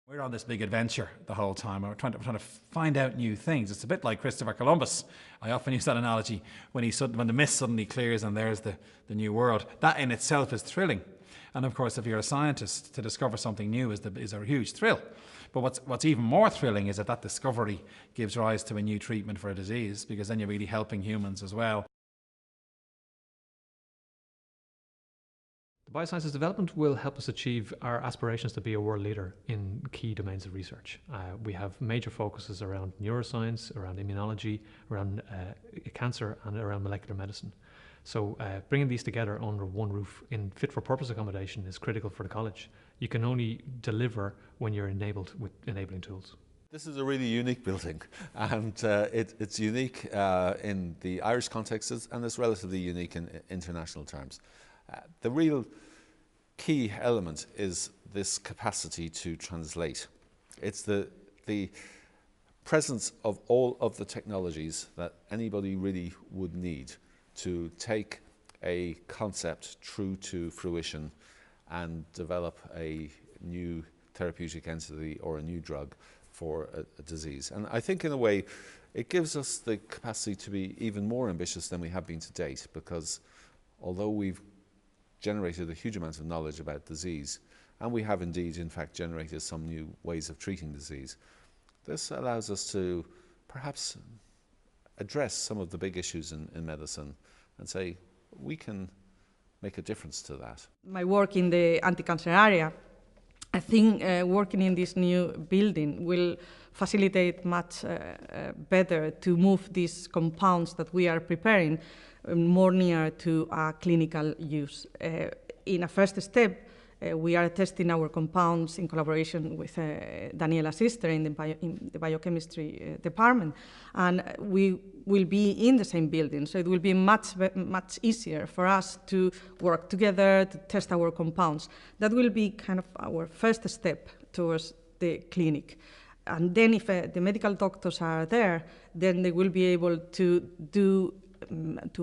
We're on this big adventure the whole time. We're trying to find out new things. It's a bit like Christopher Columbus. I often use that analogy when the mist suddenly clears and there's the new world. That in itself is thrilling. And of course, if you're a scientist, to discover something new is a huge thrill. But what's even more thrilling is that discovery gives rise to a new treatment for a disease, because then you're really helping humans as well. The Biosciences development will help us achieve our aspirations to be a world leader in key domains of research. We have major focuses around neuroscience, around immunology, around cancer, and around molecular medicine. So bringing these together under one roof in fit-for-purpose accommodation is critical for the college. You can only deliver when you're enabled with enabling tools. This is a really unique building, and it's unique in the Irish context, and it's relatively unique in international terms. The real key element is this capacity to translate. It's the presence of all of the technologies that anybody really would need to take a concept through to fruition and develop a new therapeutic entity or a new drug for a disease. And I think in a way it gives us the capacity to be even more ambitious than we have been to date, because although we've generated a huge amount of knowledge about disease, and we have indeed in fact generated some new ways of treating disease, this allows us to perhaps address some of the big issues in medicine and say we can make a difference to that. My work in the anti-cancer area, I think working in this new building will facilitate much better to move these compounds that we are preparing more near to clinical use. In a first step, we are testing our compounds in collaboration with Daniela's sister in the biochemistry department, and we will be in the same building, so it will be much easier for us to work together to test our compounds. That will be kind of our first step towards the clinic. And then if the medical doctors are there, then they will be able to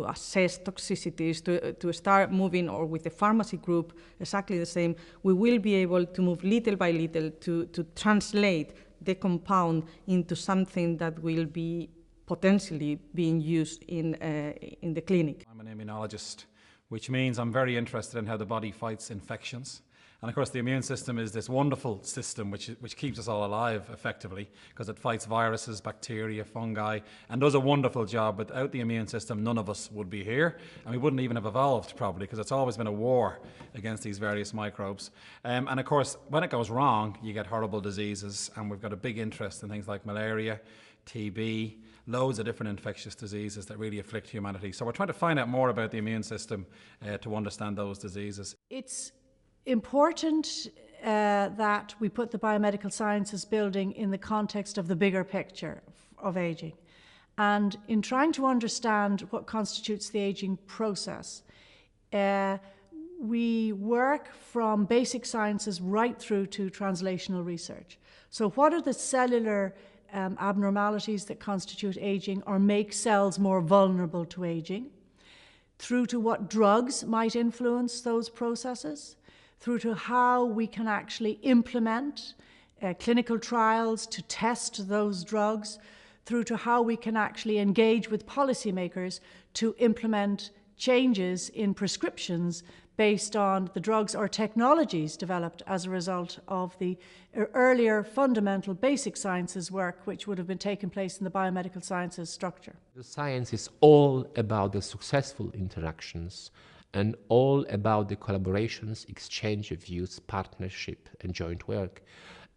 assess toxicities, to start moving, or with the pharmacy group, exactly the same. We will be able to move little by little to translate the compound into something that will be potentially being used in the clinic. I'm an immunologist, which means I'm very interested in how the body fights infections. And of course, the immune system is this wonderful system which keeps us all alive effectively, because it fights viruses, bacteria, fungi, and does a wonderful job. Without the immune system, none of us would be here, and we wouldn't even have evolved probably, because it's always been a war against these various microbes. And of course, when it goes wrong, you get horrible diseases, and we've got a big interest in things like malaria, TB, loads of different infectious diseases that really afflict humanity. So we're trying to find out more about the immune system to understand those diseases. It's important that we put the Biomedical Sciences building in the context of the bigger picture of ageing. And in trying to understand what constitutes the ageing process, we work from basic sciences right through to translational research. So what are the cellular abnormalities that constitute ageing or make cells more vulnerable to ageing, through to what drugs might influence those processes, through to how we can actually implement clinical trials to test those drugs, through to how we can actually engage with policymakers to implement changes in prescriptions based on the drugs or technologies developed as a result of the earlier fundamental basic sciences work which would have been taking place in the biomedical sciences structure. The science is all about the successful interactions and all about the collaborations, exchange of views, partnership and joint work.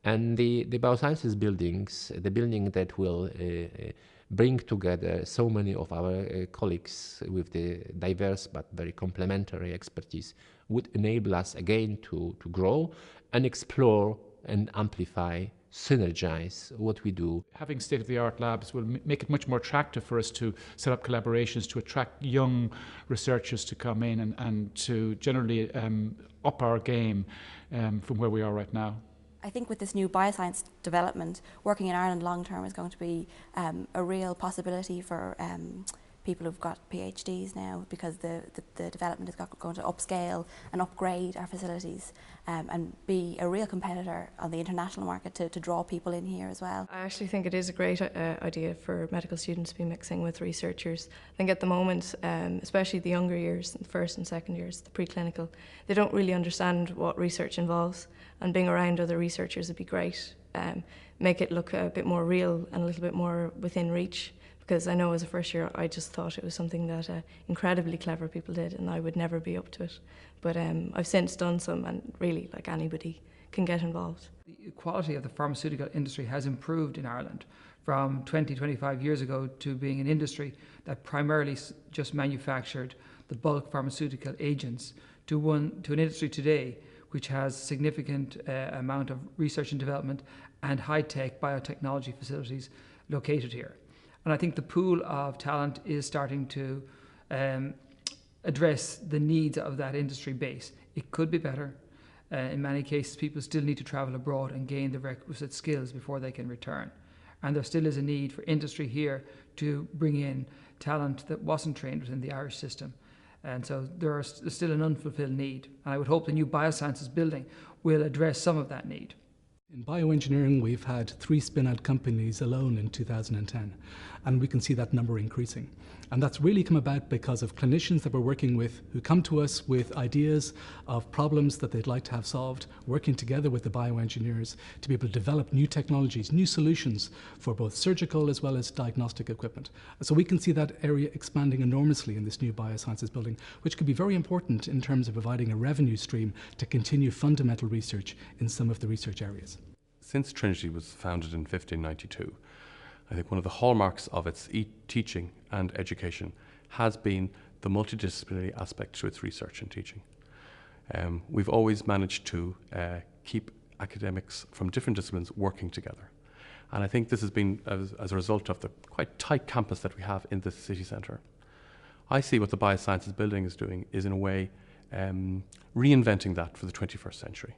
And the Biosciences buildings, the building that will bring together so many of our colleagues with the diverse but very complementary expertise, would enable us again to grow and explore and amplify, synergize what we do. Having state-of-the-art labs will make it much more attractive for us to set up collaborations to attract young researchers to come in and to generally up our game from where we are right now. I think with this new bioscience development, working in Ireland long term is going to be a real possibility for people who've got PhDs now, because the development is going to upscale and upgrade our facilities and be a real competitor on the international market to draw people in here as well. I actually think it is a great idea for medical students to be mixing with researchers. I think at the moment, especially the younger years, the first and second years, the preclinical, they don't really understand what research involves, and being around other researchers would be great. Make it look a bit more real and a little bit more within reach, because I know as a first year I just thought it was something that incredibly clever people did and I would never be up to it. But I've since done some, and really, like, anybody can get involved. The quality of the pharmaceutical industry has improved in Ireland from 25 years ago to being an industry that primarily just manufactured the bulk pharmaceutical agents to an industry today which has significant amount of research and development and high-tech biotechnology facilities located here. And I think the pool of talent is starting to address the needs of that industry base. It could be better. In many cases, people still need to travel abroad and gain the requisite skills before they can return. And there still is a need for industry here to bring in talent that wasn't trained within the Irish system. And so there's still an unfulfilled need. And I would hope the new Biosciences building will address some of that need. In bioengineering, we've had 3 spin-out companies alone in 2010, and we can see that number increasing. And that's really come about because of clinicians that we're working with who come to us with ideas of problems that they'd like to have solved, working together with the bioengineers to be able to develop new technologies, new solutions for both surgical as well as diagnostic equipment. So we can see that area expanding enormously in this new Biosciences building, which could be very important in terms of providing a revenue stream to continue fundamental research in some of the research areas. Since Trinity was founded in 1592, I think one of the hallmarks of its teaching and education has been the multidisciplinary aspect to its research and teaching. We've always managed to keep academics from different disciplines working together. And I think this has been as a result of the quite tight campus that we have in the city centre. I see what the Biosciences building is doing is, in a way, reinventing that for the 21st century.